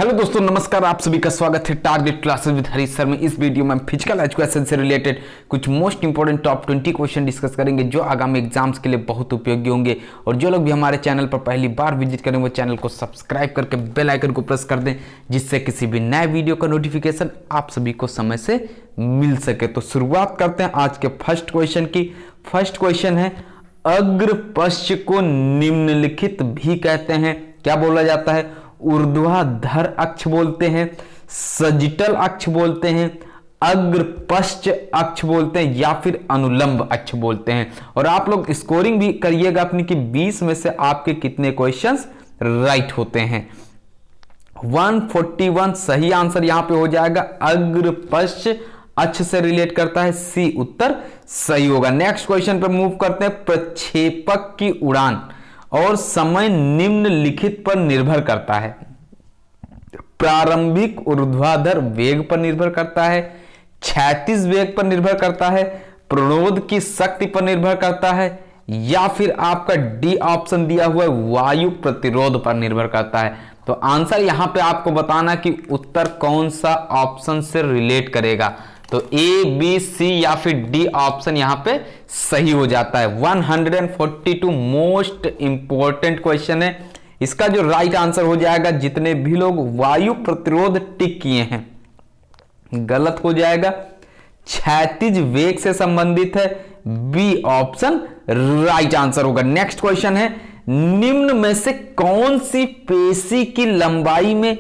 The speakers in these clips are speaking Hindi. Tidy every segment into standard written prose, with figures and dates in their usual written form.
हेलो दोस्तों, नमस्कार। आप सभी का स्वागत है target classes with Harish sir में। इस वीडियो में हम फिजिकल एजुकेशन से रिलेटेड कुछ most important top 20 question discuss करेंगे जो आगामी एग्जाम्स के लिए बहुत उपयोगी होंगे। और जो लोग भी हमारे चैनल पर पहली बार विजिट करें वो चैनल को सब्सक्राइब करके बेल आइकन को प्रेस कर दें, जिससे किसी भी नए वीडियो का नोटिफिकेशन आप सभी को समय से मिल सके। तो शुरुआत करते हैं आज के फर्स्ट क्वेश्चन की। फर्स्ट क्वेश्चन है, अग्र पश्च को निम्नलिखित भी कहते हैं। क्या बोला जाता है? ऊर्ध्वाधर अक्ष बोलते हैं, सजिटल अक्ष बोलते हैं, अग्र पश्च अक्ष बोलते हैं, या फिर अनुलंब अक्ष बोलते हैं। और आप लोग स्कोरिंग भी करिएगा अपनी कि 20 में से आपके कितने क्वेश्चंस राइट होते हैं। 141 सही आंसर यहां पे हो जाएगा। अग्र पश्च अक्ष से रिलेट करता है, सी उत्तर सही होगा। नेक्स्ट क्वेश्चन पे मूव करते हैं। प्रक्षेपक की उड़ान और समय निम्नलिखित पर निर्भर करता है। प्रारंभिक ऊर्ध्वाधर वेग पर निर्भर करता है, क्षैतिज वेग पर निर्भर करता है, प्रणोद की शक्ति पर निर्भर करता है, या फिर आपका डी ऑप्शन दिया हुआ है वायु प्रतिरोध पर निर्भर करता है। तो आंसर यहां पे आपको बताना कि उत्तर कौन सा ऑप्शन से रिलेट करेगा। तो ए, बी, सी या फिर डी ऑप्शन यहां पे सही हो जाता है। 142 मोस्ट इंपॉर्टेंट क्वेश्चन है। इसका जो राइट आंसर हो जाएगा, जितने भी लोग वायु प्रतिरोध टिक किए हैं, गलत हो जाएगा। क्षैतिज वेग से संबंधित है, बी ऑप्शन राइट आंसर होगा। नेक्स्ट क्वेश्चन है, निम्न में से कौन सी पेशी की लंबाई में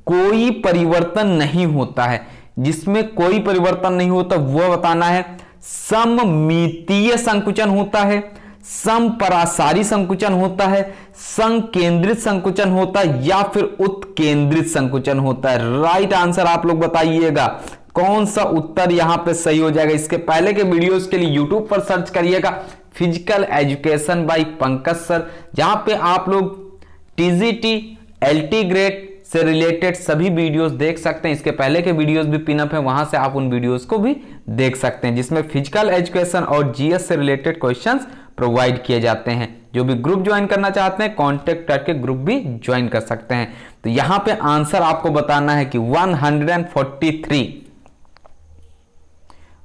कोई परिवर्तन नहीं होता है? जिसमें कोई परिवर्तन नहीं होता वो बताना है। सममितीय संकुचन होता है, समपरासारी संकुचन होता है, संकेंद्रित संकुचन होता है, या फिर उत्केंद्रित संकुचन होता है। राइट आंसर आप लोग बताइएगा कौन सा उत्तर यहां पे सही हो जाएगा। इसके पहले के वीडियोस के लिए यूट्यूब पर सर्च करिएगा physical education by Pankaj sir, जहां पे आप लोग टीजीटी, एलटी ग्रेड से रिलेटेड सभी वीडियोस देख सकते हैं। इसके पहले के वीडियोस भी पिनअप है, वहां से आप उन वीडियोस को भी देख सकते हैं, जिसमें फिजिकल एजुकेशन और जीएस से रिलेटेड क्वेश्चंस प्रोवाइड किए जाते हैं। जो भी ग्रुप ज्वाइन करना चाहते हैं कांटेक्ट करके ग्रुप भी ज्वाइन कर सकते हैं। तो यहां पे आंसर आपको बताना है कि 143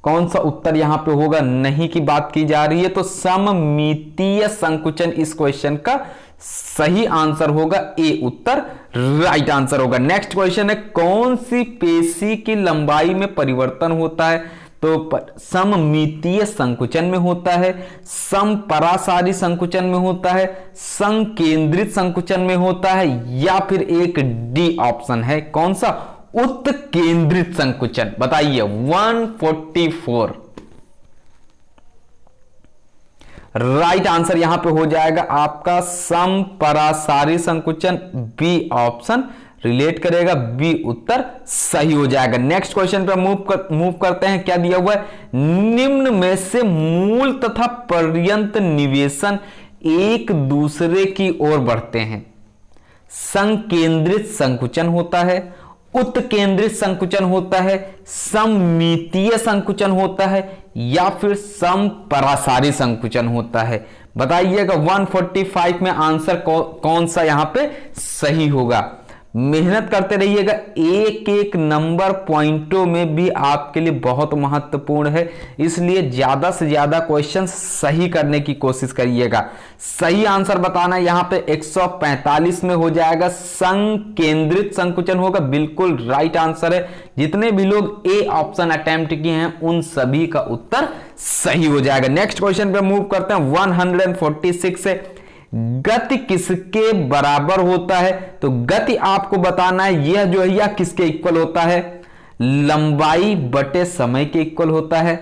कौन सा उत्तर यहां पे होगा। नहीं की बात की जा रही है, तो सममितीय संकुचन इस क्वेश्चन का सही आंसर होगा। ए उत्तर राइट आंसर होगा। नेक्स्ट क्वेश्चन है, कौन सी पेशी की लंबाई में परिवर्तन होता है? तो सममितीय संकुचन में होता है, समपरासारी संकुचन में होता है, संकेंद्रित संकुचन में होता है, या फिर एक डी ऑप्शन है, कौन सा? उत्केंद्रित संकुचन। बताइए। 144 राइट आंसर यहां पे हो जाएगा आपका समपरासारी संकुचन, बी ऑप्शन रिलेट करेगा, बी उत्तर सही हो जाएगा। नेक्स्ट क्वेश्चन पे मूव करते हैं। क्या दिया हुआ है? निम्न में से मूल तथा पर्यंत निवेशन एक दूसरे की ओर बढ़ते हैं। संकेंद्रित संकुचन होता है, उत्केंद्रित संकुचन होता है, सममितीय संकुचन होता है, या फिर समपरासारी संकुचन होता है। बताइएगा 145 में आंसर कौन सा यहां पे सही होगा। मेहनत करते रहिएगा, एक एक नंबर पॉइंटों में भी आपके लिए बहुत महत्वपूर्ण है, इसलिए ज्यादा से ज्यादा क्वेश्चन सही करने की कोशिश करिएगा। सही आंसर बताना यहां पे 145 में हो जाएगा, संकेंद्रित संकुचन होगा। बिल्कुल राइट आंसर है। जितने भी लोग ए ऑप्शन अटेम्प्ट किए हैं उन सभी का उत्तर सही हो जाएगा। नेक्स्ट क्वेश्चन पे मूव करते हैं। 146 से, गति किसके बराबर होता है? तो गति आपको बताना है, यह जो है यह किसके इक्वल होता है? लंबाई बटे समय के इक्वल होता है,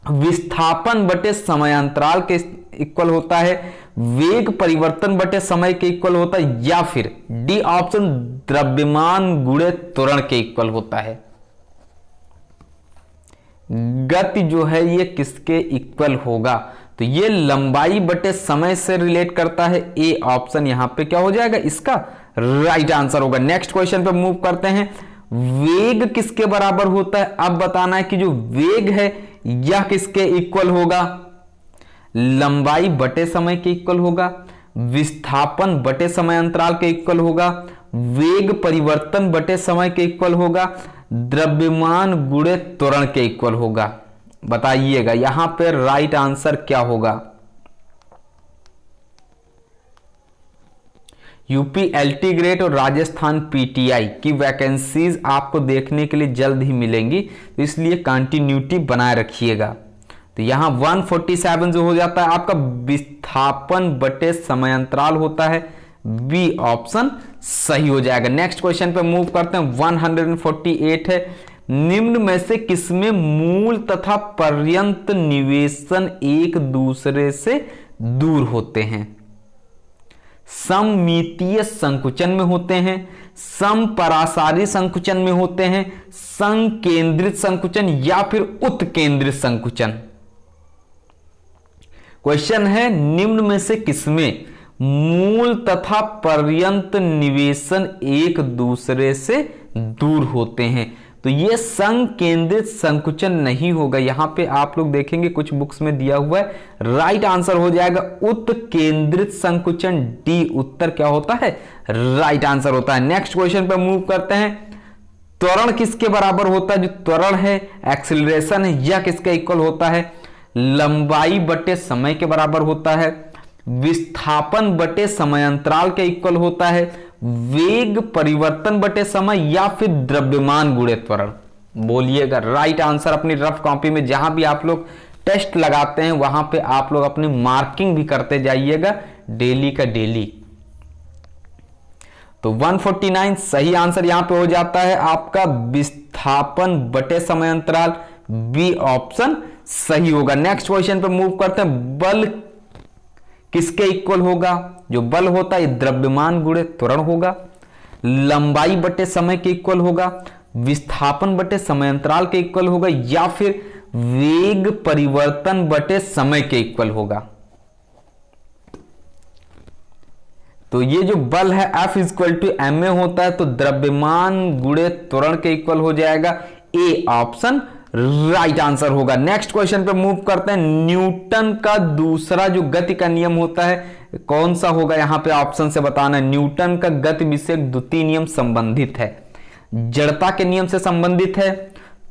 विस्थापन बटे समयांतराल के इक्वल होता है, वेग परिवर्तन बटे समय के इक्वल होता है, या फिर डी ऑप्शन द्रव्यमान गुणे त्वरण के इक्वल होता है। गति जो है ये किसके इक्वल होगा? तो ये लंबाई बटे समय से रिलेट करता है। ए ऑप्शन यहां पे क्या हो जाएगा? इसका राइट आंसर होगा। नेक्स्ट क्वेश्चन पे मूव करते हैं। वेग किसके बराबर होता है? अब बताना है कि जो वेग है यह किसके इक्वल होगा? लंबाई बटे समय के इक्वल होगा, विस्थापन बटे समय अंतराल के इक्वल होगा, वेग परिवर्तन बटे समय के इक्वल होगा, द्रव्यमान गुणे त्वरण के इक्वल होगा। बताइएगा यहां पे राइट आंसर क्या होगा। यूपी एलटी ग्रेड और राजस्थान पीटीआई की वैकेंसीज आपको देखने के लिए जल्द ही मिलेंगी, तो इसलिए कंटिन्यूटी बनाए रखिएगा। तो यहां 147 जो हो जाता है आपका विस्थापन बटे समयांतराल होता है, बी ऑप्शन सही हो जाएगा। नेक्स्ट क्वेश्चन पे मूव करते हैं। 148 है, निम्न में से किसमें मूल तथा पर्यंत निवेशन एक दूसरे से दूर होते हैं? सममितीय संकुचन में होते हैं, समपरासारी संकुचन में होते हैं, संकेंद्रित संकुचन या फिर उत्केंद्रित संकुचन। क्वेश्चन है निम्न में से किसमें मूल तथा पर्यंत निवेशन एक दूसरे से दूर होते हैं? तो ये संकेंद्रित संकुचन नहीं होगा। यहां पे आप लोग देखेंगे कुछ बुक्स में दिया हुआ है, राइट आंसर हो जाएगा उत्केंद्रित संकुचन, डी उत्तर क्या होता है, राइट आंसर होता है। नेक्स्ट क्वेश्चन पे मूव करते हैं। त्वरण किसके बराबर होता है? जो त्वरण है, एक्सीलरेशन है, यह किसके इक्वल होता है? लंबाई बटे समय के बराबर होता है, विस्थापन बटे समयांतराल के इक्वल होता है, वेग परिवर्तन बटे समय या फिर द्रव्यमान गुणे त्वरण। बोलिएगा राइट आंसर अपनी रफ कॉपी में जहां भी आप लोग टेस्ट लगाते हैं वहां पे आप लोग अपनी मार्किंग भी करते जाइएगा डेली का डेली। तो 149 सही आंसर यहां पे हो जाता है आपका विस्थापन बटे समयांतराल, बी ऑप्शन सही होगा। नेक्स्ट क्वेश्चन पे मूव करते हैं। बल किसके इक्वल होगा? जो बल होता है द्रव्यमान गुणे त्वरण होगा, लंबाई बटे समय के इक्वल होगा, विस्थापन बटे समयांतराल के इक्वल होगा या फिर वेग परिवर्तन बटे समय के इक्वल होगा। तो ये जो बल है F = ma होता है, तो द्रव्यमान गुणे त्वरण के इक्वल हो जाएगा, ए ऑप्शन राइट आंसर होगा। नेक्स्ट क्वेश्चन पे मूव करते हैं। न्यूटन का दूसरा जो गति का नियम होता है कौन सा होगा? यहां पे ऑप्शन से बताना। न्यूटन का गति विषयक द्वितीय नियम संबंधित है, जड़ता के नियम से संबंधित है,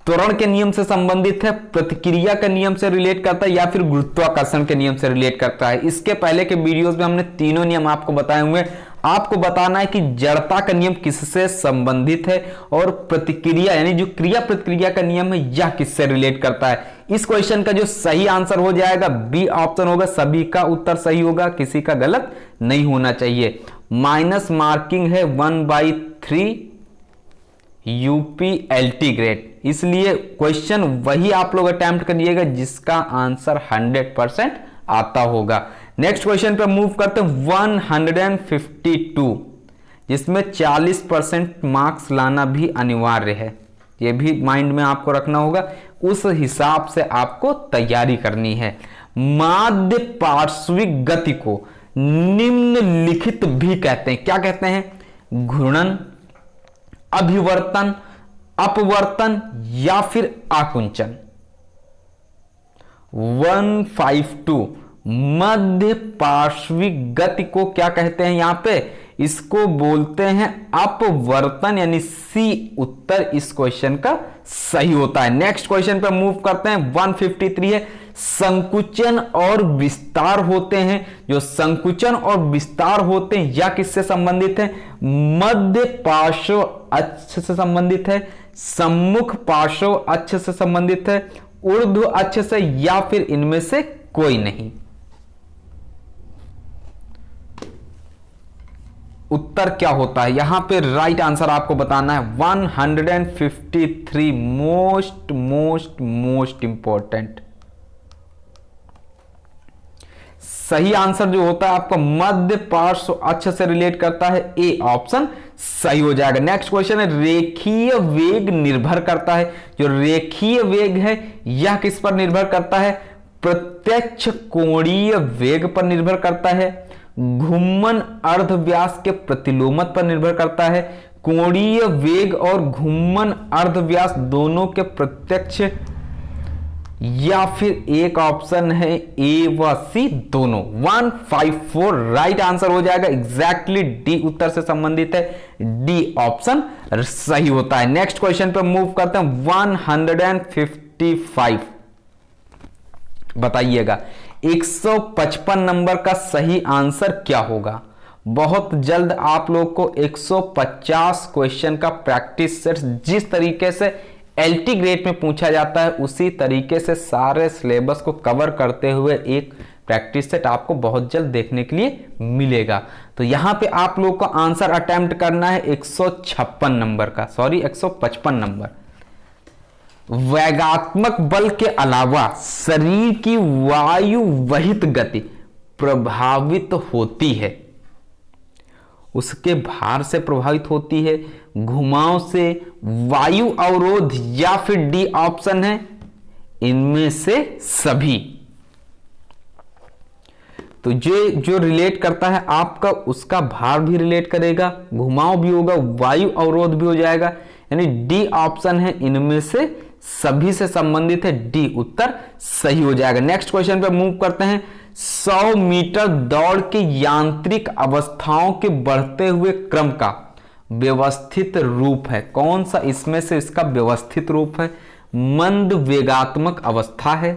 त्वरण के नियम से संबंधित है, प्रतिक्रिया के नियम से रिलेट करता है या फिर गुरुत्वाकर्षण के नियम से रिलेट करता है। इसके पहले के वीडियोस में हमने तीनों नियम आपको बताए हुए। आपको बताना है कि जड़ता का नियम किससे संबंधित है और प्रतिक्रिया यानी जो क्रिया प्रतिक्रिया का नियम है यह किससे रिलेट करता है। इस क्वेश्चन का जो सही आंसर हो जाएगा बी ऑप्शन होगा। सभी का उत्तर सही होगा, किसी का गलत नहीं होना चाहिए। माइनस मार्किंग है 1/3 यूपी एलटी ग्रेड, इसलिए क्वेश्चन वही आप लोग अटेम्प्ट करिएगा जिसका आंसर 100% आता होगा। नेक्स्ट क्वेश्चन पे मूव करते हैं। 152 जिसमें 40% मार्क्स लाना भी अनिवार्य है, ये भी माइंड में आपको रखना होगा, उस हिसाब से आपको तैयारी करनी है। माध्य पार्श्विक गति को निम्नलिखित भी कहते हैं। क्या कहते हैं? घूर्णन, अभिवर्तन, अपवर्तन या फिर आकुंचन। 152 मध्य पार्श्विक गति को क्या कहते हैं? यहां पे इसको बोलते हैं अपवर्तन, यानी सी उत्तर इस क्वेश्चन का सही होता है। नेक्स्ट क्वेश्चन पे मूव करते हैं। 153 है। संकुचन और विस्तार होते हैं। जो संकुचन और विस्तार होते हैं या किससे संबंधित है? मध्य पार्श्व अक्ष से संबंधित है, सम्मुख पार्श्व अक्ष से संबंधित है, ऊर्ध्व अक्ष से या फिर इनमें से कोई नहीं। उत्तर क्या होता है? यहां पे राइट आंसर आपको बताना है। 153 मोस्ट इंपॉर्टेंट सही आंसर जो होता है आपका मध्य पार्श्व अक्ष से रिलेट करता है, ए ऑप्शन सही हो जाएगा। नेक्स्ट क्वेश्चन है। रेखीय वेग निर्भर करता है। जो रेखीय वेग है यह किस पर निर्भर करता है? प्रत्यक्ष कोणीय वेग पर निर्भर करता है, घूर्णन अर्धव्यास के प्रतिलोमत पर निर्भर करता है, कोणीय वेग और घूर्णन अर्धव्यास दोनों के प्रत्यक्ष या फिर एक ऑप्शन है ए व सी दोनों। 154 राइट आंसर हो जाएगा। एग्जैक्टली डी उत्तर से संबंधित है, डी ऑप्शन सही होता है। नेक्स्ट क्वेश्चन पे मूव करते हैं। 155 बताइएगा 155 नंबर का सही आंसर क्या होगा। बहुत जल्द आप लोग को 150 क्वेश्चन का प्रैक्टिस सेट जिस तरीके से एलटी ग्रेड में पूछा जाता है उसी तरीके से सारे सिलेबस को कवर करते हुए एक प्रैक्टिस सेट आपको बहुत जल्द देखने के लिए मिलेगा। तो यहां पे आप लोग को आंसर अटेम्प्ट करना है 156 नंबर का, सॉरी 155 नंबर। वेगात्मक बल के अलावा शरीर की वायु वहित गति प्रभावित होती है, उसके भार से प्रभावित होती है, घुमाव से, वायु अवरोध, या फिर डी ऑप्शन है इनमें से सभी। तो जो रिलेट करता है आपका उसका भार भी रिलेट करेगा, घुमाव भी होगा, वायु अवरोध भी हो जाएगा, यानी डी ऑप्शन है इनमें से सभी से संबंधित है, डी उत्तर सही हो जाएगा। नेक्स्ट क्वेश्चन पे मूव करते हैं। 100 मीटर दौड़ के यांत्रिक अवस्थाओं के बढ़ते हुए क्रम का व्यवस्थित रूप है, कौन सा इसमें से इसका व्यवस्थित रूप है? मंद वेगात्मक अवस्था है,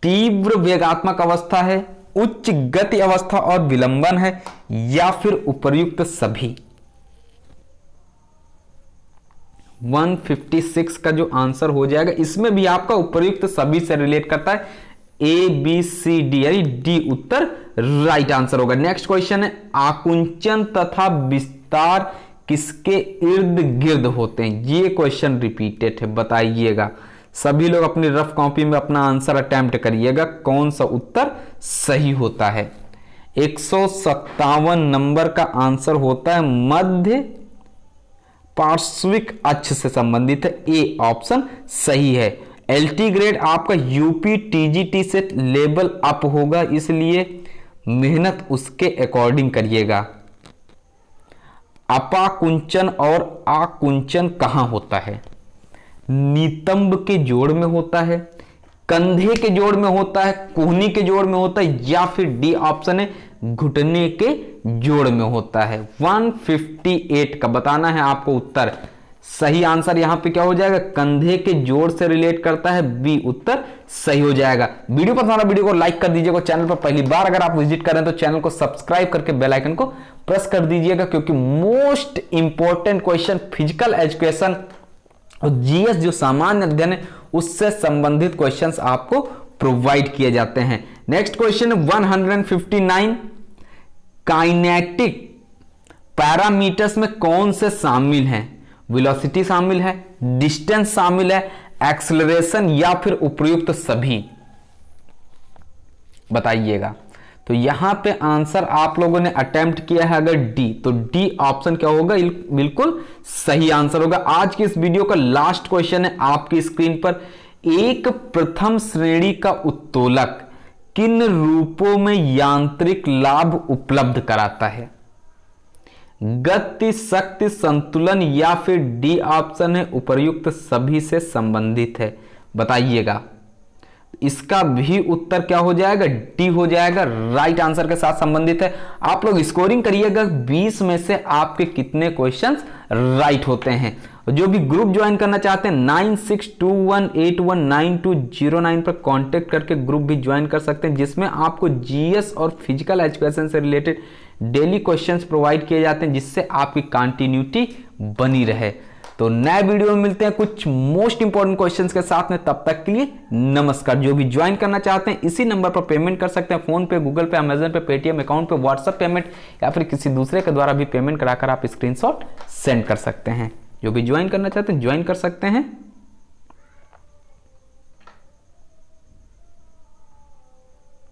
तीव्र वेगात्मक अवस्था है, उच्च गति अवस्था और विलंबन है, या फिर उपर्युक्त सभी। 156 का जो आंसर हो जाएगा इसमें भी आपका उपर्युक्त सभी से रिलेट करता है, ए बी सी डी, यानी डी उत्तर राइट आंसर होगा। नेक्स्ट क्वेश्चन है आकुंचन तथा विस्तार किसके इर्द गिर्द होते हैं? ये क्वेश्चन रिपीटेड है, बताइएगा। सभी लोग अपनी रफ कॉपी में अपना आंसर अटेम्प्ट करिएगा, कौन सा उत्तर सही होता है। 157 नंबर का आंसर होता है मध्य पार्श्विक अक्ष से संबंधित है, ए ऑप्शन सही है। एलटी ग्रेड आपका यूपी टीजीटी से लेवल अप होगा, इसलिए मेहनत उसके अकॉर्डिंग करिएगा। अपाकुंचन और आकुंचन कहां होता है? नितंब के जोड़ में होता है, कंधे के जोड़ में होता है, कोहनी के जोड़ में होता है, या फिर डी ऑप्शन है घुटने के जोड़ में होता है। 158 का बताना है आपको उत्तर। सही आंसर यहां पे क्या हो जाएगा? कंधे के जोड़ से रिलेट करता है, बी उत्तर सही हो जाएगा। वीडियो पसंद आया वीडियो को लाइक कर दीजिएगा। चैनल पर पहली बार अगर आप विजिट करें तो चैनल को सब्सक्राइब करके बेल आइकन को प्रेस कर दीजिएगा, क्योंकि most important question physical education और जीएस जो सामान्य अध्ययन है उससे संबंधित क्वेश्चंस आपको प्रोवाइड किए जाते हैं। नेक्स्ट क्वेश्चन 159 काइनेटिक पैरामीटर्स में कौन से शामिल हैं? वेलोसिटी शामिल है, डिस्टेंस शामिल है, एक्सेलरेशन, या फिर उपर्युक्त सभी, बताइएगा। तो यहां पे आंसर आप लोगों ने अटेम्प्ट किया है अगर डी, तो डी ऑप्शन क्या होगा? बिल्कुल सही आंसर होगा। आज की इस वीडियो का लास्ट क्वेश्चन है आपकी स्क्रीन पर। एक प्रथम श्रेणी का उत्तोलक किन रूपों में यांत्रिक लाभ उपलब्ध कराता है? गति, शक्ति, संतुलन, या फिर डी ऑप्शन है उपर्युक्त सभी से संबंधित है, बताइएगा। इसका भी उत्तर क्या हो जाएगा? डी हो जाएगा, राइट आंसर के साथ संबंधित है। आप लोग स्कोरिंग करिएगा 20 में से आपके कितने क्वेश्चंस राइट होते हैं। जो भी ग्रुप ज्वाइन करना चाहते हैं 9621819209 पर कांटेक्ट करके ग्रुप भी ज्वाइन कर सकते हैं, जिसमें आपको जीएस और फिजिकल एजुकेशन से रिलेटेड डेली क्वेश्चंस प्रोवाइड किए जाते हैं, जिससे आपकी कंटिन्यूटी बनी रहे। तो नए वीडियो में मिलते हैं कुछ मोस्ट इंपॉर्टेंट क्वेश्चंस के साथ में। तब तक के लिए नमस्कार। जो भी ज्वाइन करना चाहते हैं इसी नंबर पर पेमेंट कर सकते हैं, फोन पे, गूगल पे, अमेजन पे, पेटीएम अकाउंट पे, व्हाट्सएप पेमेंट, या फिर किसी दूसरे के द्वारा भी पेमेंट कराकर आप स्क्रीनशॉट सेंड कर सकते हैं। जो भी ज्वाइन करना चाहते हैं ज्वाइन कर सकते हैं।